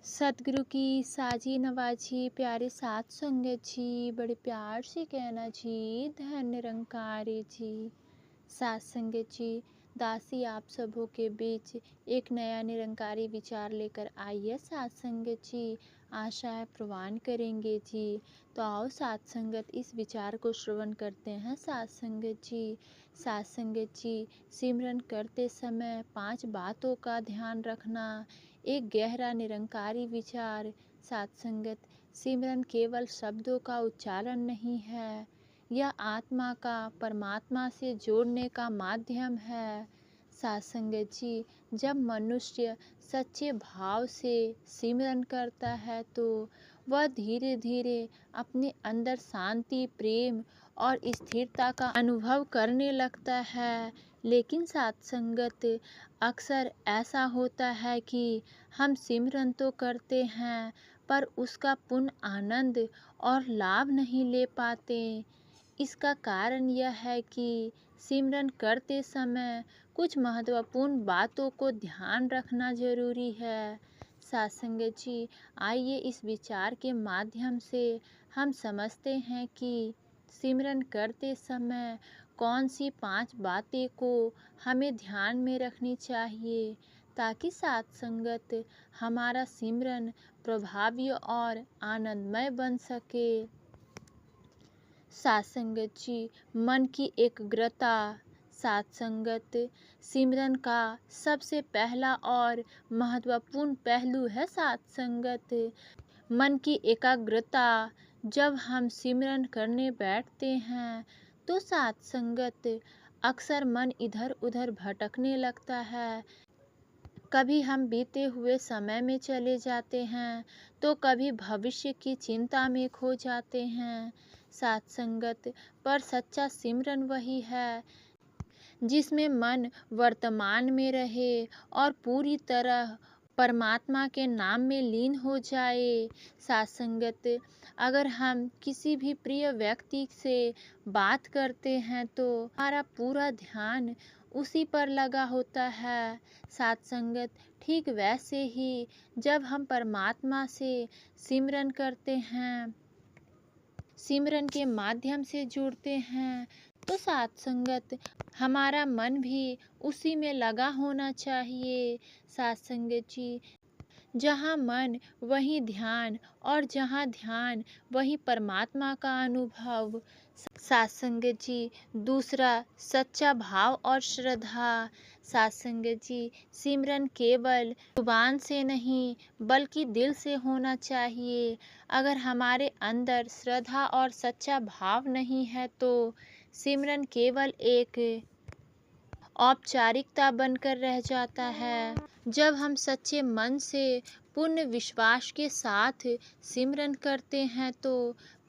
सतगुरु की साजी नवाजी प्यारे साथ संगत जी, बड़े प्यार से कहना जी, धन निरंकारी जी। साथ संगत जी, दासी आप सबों के बीच एक नया निरंकारी विचार लेकर आई है साथ संगत जी। आशा है प्रवान करेंगे जी। तो आओ साथ संगत इस विचार को श्रवण करते हैं साथ संगत जी। साथ संगत जी, सिमरन करते समय 5 बातों का ध्यान रखना। एक गहरा निरंकारी विचार। साथ संगत, सिमरन केवल शब्दों का उच्चारण नहीं है, यह आत्मा का परमात्मा से जोड़ने का माध्यम है। साथ संगत जी, जब मनुष्य सच्चे भाव से सिमरन करता है तो वह धीरे धीरे अपने अंदर शांति, प्रेम और स्थिरता का अनुभव करने लगता है। लेकिन साथ संगत, अक्सर ऐसा होता है कि हम सिमरन तो करते हैं पर उसका पूर्ण आनंद और लाभ नहीं ले पाते। इसका कारण यह है कि सिमरन करते समय कुछ महत्वपूर्ण बातों को ध्यान रखना जरूरी है। साथ संगत जी, आइए इस विचार के माध्यम से हम समझते हैं कि सिमरन करते समय कौन सी 5 बातें को हमें ध्यान में रखनी चाहिए, ताकि साथ संगत हमारा सिमरन प्रभावी और आनंदमय बन सके। साथ संगत जी, मन की एकाग्रता। साथ संगत, सिमरन का सबसे पहला और महत्वपूर्ण पहलू है साथ संगत मन की एकाग्रता। जब हम सिमरन करने बैठते हैं तो साथ संगत अक्सर मन इधर उधर भटकने लगता है। कभी हम बीते हुए समय में चले जाते हैं तो कभी भविष्य की चिंता में खो जाते हैं। साथ संगत, पर सच्चा सिमरन वही है जिसमें मन वर्तमान में रहे और पूरी तरह परमात्मा के नाम में लीन हो जाए। साथ संगत, अगर हम किसी भी प्रिय व्यक्ति से बात करते हैं तो हमारा पूरा ध्यान उसी पर लगा होता है। साथ संगत, ठीक वैसे ही जब हम परमात्मा से सिमरन करते हैं, सिमरन के माध्यम से जुड़ते हैं, तो साथ संगत हमारा मन भी उसी में लगा होना चाहिए। साथ संगत जी, जहाँ मन वहीं ध्यान और जहाँ ध्यान वहीं परमात्मा का अनुभव। साथ संगत जी, दूसरा सच्चा भाव और श्रद्धा। साथ संगत जी, सिमरन केवल जुबान से नहीं बल्कि दिल से होना चाहिए। अगर हमारे अंदर श्रद्धा और सच्चा भाव नहीं है तो सिमरन केवल एक औपचारिकता बनकर रह जाता है। जब हम सच्चे मन से पूर्ण विश्वास के साथ सिमरन करते हैं तो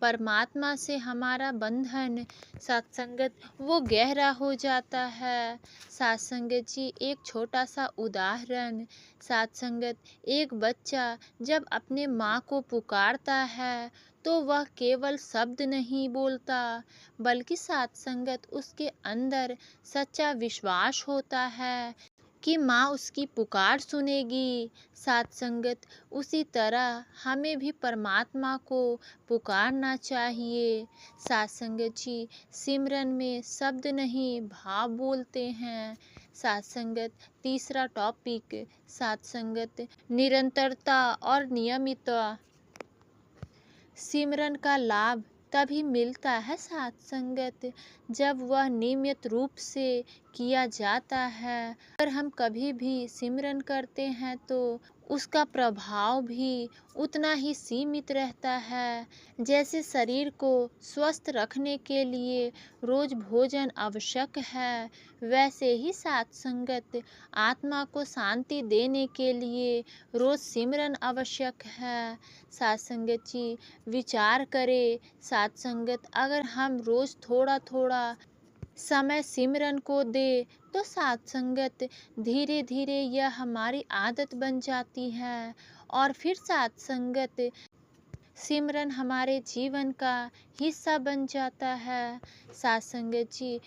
परमात्मा से हमारा बंधन सत्संगत वो गहरा हो जाता है। सत्संगत जी, एक छोटा सा उदाहरण। सत्संगत, एक बच्चा जब अपने माँ को पुकारता है तो वह केवल शब्द नहीं बोलता, बल्कि सत्संगत उसके अंदर सच्चा विश्वास होता है कि माँ उसकी पुकार सुनेगी। सत्संगत, उसी तरह हमें भी परमात्मा को पुकारना चाहिए। सत्संगत जी, सिमरन में शब्द नहीं भाव बोलते हैं। सत्संगत, तीसरा टॉपिक, सत्संगत निरंतरता और नियमितता। सिमरन का लाभ तभी मिलता है साथ संगत जब वह नियमित रूप से किया जाता है। अगर हम कभी भी सिमरन करते हैं तो उसका प्रभाव भी उतना ही सीमित रहता है। जैसे शरीर को स्वस्थ रखने के लिए रोज भोजन आवश्यक है, वैसे ही साथ संगत आत्मा को शांति देने के लिए रोज सिमरन आवश्यक है। साथ संगत जी, विचार करें साथ संगत, अगर हम रोज थोड़ा थोड़ा समय सिमरन को दे तो साथ संगत धीरे धीरे यह हमारी आदत बन जाती है और फिर साथ संगत सिमरन हमारे जीवन का हिस्सा बन जाता है। साथ संगत जी,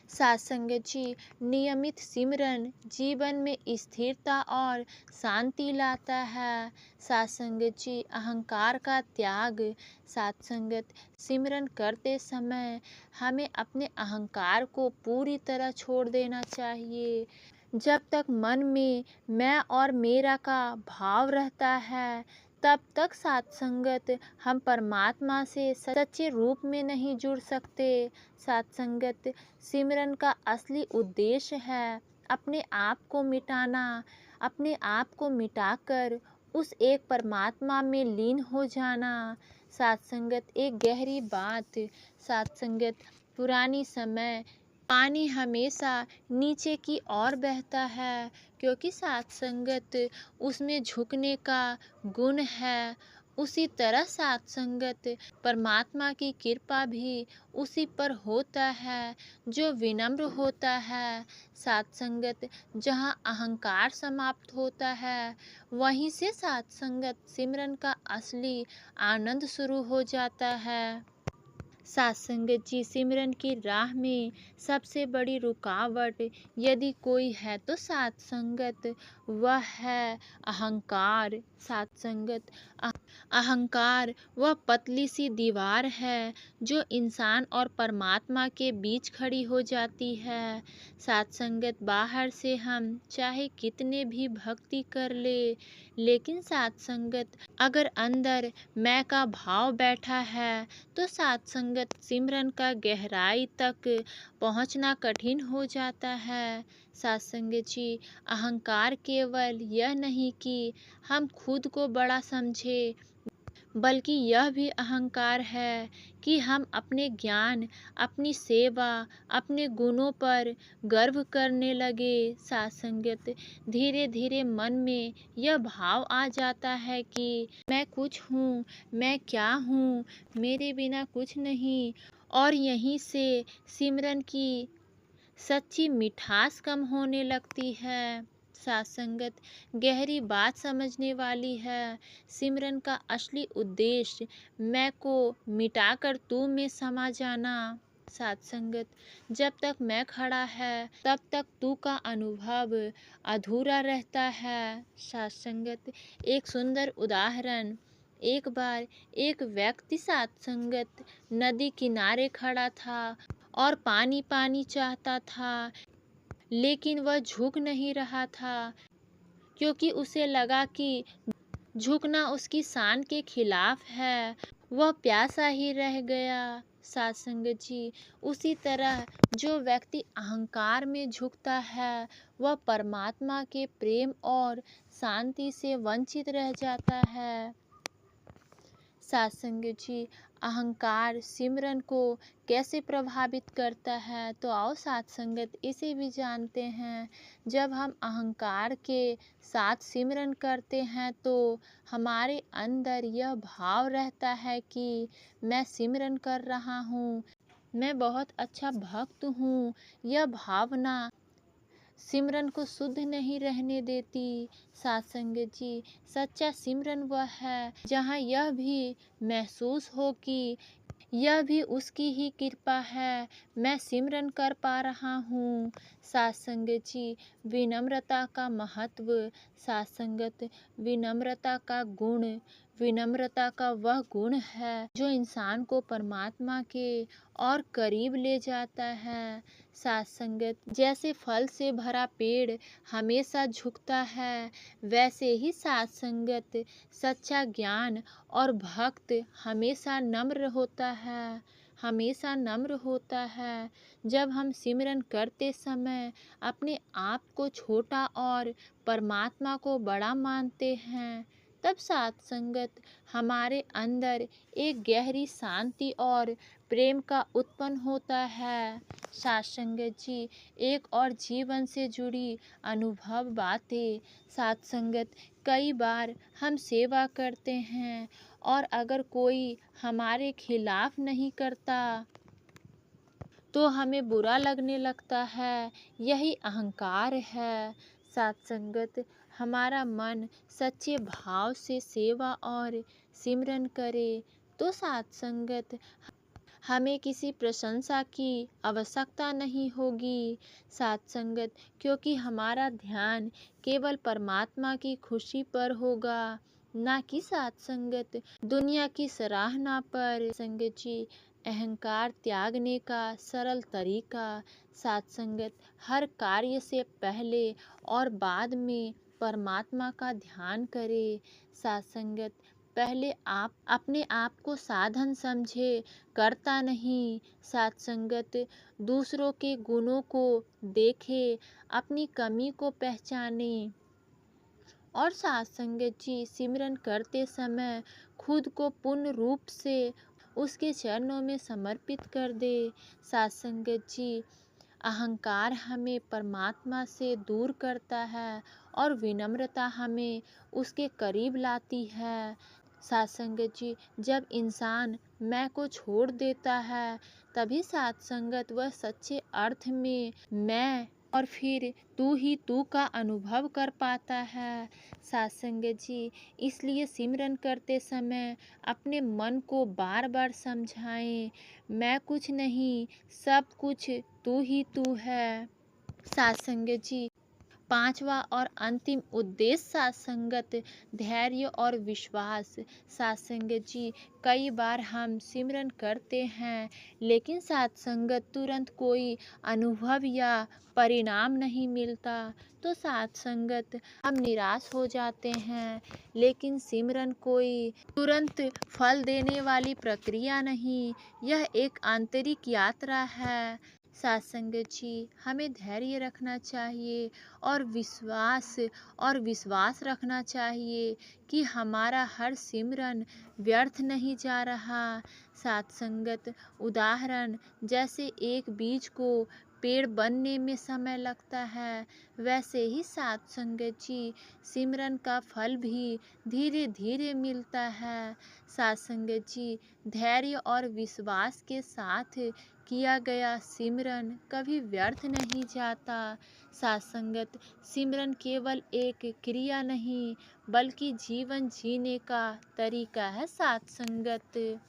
साथ संगत जी, नियमित सिमरन जीवन में स्थिरता और शांति लाता है। साथ संगत जी, अहंकार का त्याग। साथ संगत, सिमरन करते समय हमें अपने अहंकार को पूरी तरह छोड़ देना चाहिए। जब तक मन में मैं और मेरा का भाव रहता है, तब तक साथ संगत हम परमात्मा से सच्चे रूप में नहीं जुड़ सकते। साथ संगत, सिमरन का असली उद्देश्य है अपने आप को मिटाना, अपने आप को मिटाकर उस एक परमात्मा में लीन हो जाना। साथ संगत, एक गहरी बात। साथ संगत, पुरानी समय पानी हमेशा नीचे की ओर बहता है, क्योंकि साथ संगत उसमें झुकने का गुण है। उसी तरह साथ संगत, परमात्मा की कृपा भी उसी पर होता है जो विनम्र होता है। साथ संगत, जहाँ अहंकार समाप्त होता है, वहीं से साथ संगत सिमरन का असली आनंद शुरू हो जाता है। साथ संगत जी, सिमरन की राह में सबसे बड़ी रुकावट यदि कोई है तो साथ संगत वह है अहंकार। साथ संगत, अहंकार वह पतली सी दीवार है जो इंसान और परमात्मा के बीच खड़ी हो जाती है। साथ संगत, बाहर से हम चाहे कितने भी भक्ति कर ले, लेकिन साथ संगत अगर अंदर मैं का भाव बैठा है, तो साथ संगत सिमरन का गहराई तक पहुंचना कठिन हो जाता है। साथ संगत जी, अहंकार केवल यह नहीं कि हम खुद को बड़ा समझे, बल्कि यह भी अहंकार है कि हम अपने ज्ञान, अपनी सेवा, अपने गुणों पर गर्व करने लगे। साथ संगत, धीरे धीरे मन में यह भाव आ जाता है कि मैं कुछ हूँ, मैं क्या हूँ, मेरे बिना कुछ नहीं, और यहीं से सिमरन की सच्ची मिठास कम होने लगती है। साथ संगत, गहरी बात समझने वाली है। सिमरन का असली उद्देश्य मैं को मिटाकर तू में समा जाना। साथ संगत, जब तक मैं खड़ा है, तब तक तू का अनुभव अधूरा रहता है। साथ संगत, एक सुंदर उदाहरण। एक बार एक व्यक्ति साथ संगत नदी किनारे खड़ा था और पानी पानी चाहता था, लेकिन वह झुक नहीं रहा था, क्योंकि उसे लगा कि झुकना उसकी शान के खिलाफ है। वह प्यासा ही रह गया। साथ संगत जी, उसी तरह जो व्यक्ति अहंकार में झुकता है, वह परमात्मा के प्रेम और शांति से वंचित रह जाता है। साथ संगत जी, अहंकार सिमरन को कैसे प्रभावित करता है, तो आओ साथ संगत इसे भी जानते हैं। जब हम अहंकार के साथ सिमरन करते हैं, तो हमारे अंदर यह भाव रहता है कि मैं सिमरन कर रहा हूँ, मैं बहुत अच्छा भक्त हूँ। यह भावना सिमरन को शुद्ध नहीं रहने देती। साथ संगत जी, सच्चा सिमरन वह है जहाँ यह भी महसूस हो कि यह भी उसकी ही कृपा है, मैं सिमरन कर पा रहा हूँ। साथ संगत जी, विनम्रता का महत्व। साथ संगत, विनम्रता का गुण, विनम्रता का वह गुण है जो इंसान को परमात्मा के और करीब ले जाता है। साथ संगत, जैसे फल से भरा पेड़ हमेशा झुकता है, वैसे ही साथ संगत सच्चा ज्ञान और भक्त हमेशा नम्र होता है, हमेशा नम्र होता है। जब हम सिमरन करते समय अपने आप को छोटा और परमात्मा को बड़ा मानते हैं, तब साथ संगत हमारे अंदर एक गहरी शांति और प्रेम का उत्पन्न होता है। साथ संगत जी, एक और जीवन से जुड़ी अनुभव बातें। साथ संगत, कई बार हम सेवा करते हैं और अगर कोई हमारे खिलाफ नहीं करता, तो हमें बुरा लगने लगता है। यही अहंकार है। साथ संगत, हमारा मन सच्चे भाव से सेवा और सिमरन करे, तो साथ संगत हमें किसी प्रशंसा की आवश्यकता नहीं होगी साथ संगत, क्योंकि हमारा ध्यान केवल परमात्मा की खुशी पर होगा, ना कि साथ संगत दुनिया की सराहना पर। संगत जी, अहंकार त्यागने का सरल तरीका साथ संगत, हर कार्य से पहले और बाद में परमात्मा का ध्यान करे साथ संगत। पहले आप अपने आप को साधन समझे, करता नहीं साथ संगत। दूसरों के गुणों को देखे, अपनी कमी को पहचाने और साथ संगत जी, सिमरन करते समय खुद को पूर्ण रूप से उसके चरणों में समर्पित कर दे साथ संगत जी। अहंकार हमें परमात्मा से दूर करता है और विनम्रता हमें उसके करीब लाती है साथ संगत जी। जब इंसान मैं को छोड़ देता है, तभी साथ संगत वह सच्चे अर्थ में मैं और फिर तू ही तू का अनुभव कर पाता है साथ संगत जी। इसलिए सिमरन करते समय अपने मन को बार बार समझाएं, मैं कुछ नहीं, सब कुछ तू ही तू है साथ संगत जी। पांचवा और अंतिम उद्देश्य साथ संगत, धैर्य और विश्वास साथ संगत जी। कई बार हम सिमरन करते हैं, लेकिन साथ संगत तुरंत कोई अनुभव या परिणाम नहीं मिलता, तो साथ संगत हम निराश हो जाते हैं। लेकिन सिमरन कोई तुरंत फल देने वाली प्रक्रिया नहीं, यह एक आंतरिक यात्रा है साथ संगत जी। हमें धैर्य रखना चाहिए और विश्वास रखना चाहिए कि हमारा हर सिमरन व्यर्थ नहीं जा रहा साथ संगत। उदाहरण जैसे एक बीज को पेड़ बनने में समय लगता है, वैसे ही साथ संगत जी, सिमरन का फल भी धीरे धीरे मिलता है साथ संगत जी। धैर्य और विश्वास के साथ किया गया सिमरन कभी व्यर्थ नहीं जाता साथ संगत। सिमरन केवल एक क्रिया नहीं, बल्कि जीवन जीने का तरीका है साथ संगत।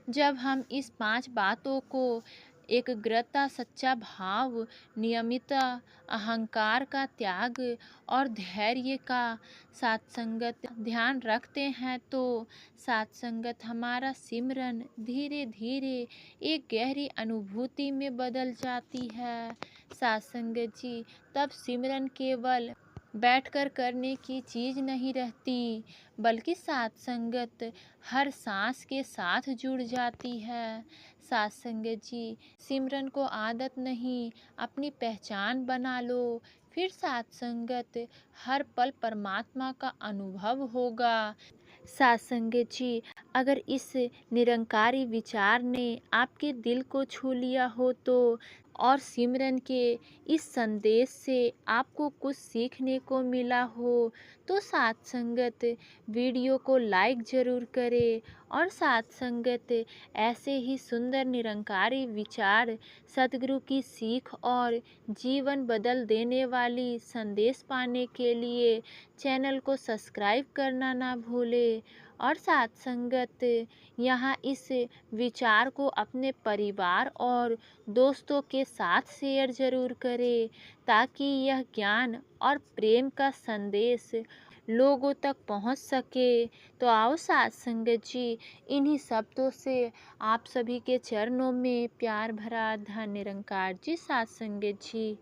जब हम इस 5 बातों को एकाग्रता, सच्चा भाव, नियमितता, अहंकार का त्याग और धैर्य का साथ संगत ध्यान रखते हैं, तो साथ संगत हमारा सिमरन धीरे धीरे एक गहरी अनुभूति में बदल जाती है साथ संगत जी। तब सिमरन केवल बैठकर करने की चीज नहीं रहती, बल्कि साथ संगत हर सांस के साथ जुड़ जाती है साथ संगत जी। सिमरन को आदत नहीं, अपनी पहचान बना लो, फिर साथ संगत हर पल परमात्मा का अनुभव होगा साथ संगत जी। अगर इस निरंकारी विचार ने आपके दिल को छू लिया हो तो, और सिमरन के इस संदेश से आपको कुछ सीखने को मिला हो, तो साथ संगत वीडियो को लाइक ज़रूर करें। और साथ संगत ऐसे ही सुंदर निरंकारी विचार, सतगुरु की सीख और जीवन बदल देने वाली संदेश पाने के लिए चैनल को सब्सक्राइब करना ना भूलें। और साथ संगत यहाँ इस विचार को अपने परिवार और दोस्तों के साथ शेयर ज़रूर करें, ताकि यह ज्ञान और प्रेम का संदेश लोगों तक पहुंच सके। तो आओ साथ संगत जी, इन्हीं शब्दों से आप सभी के चरणों में प्यार भरा धन्य निरंकार जी साथ संगत जी।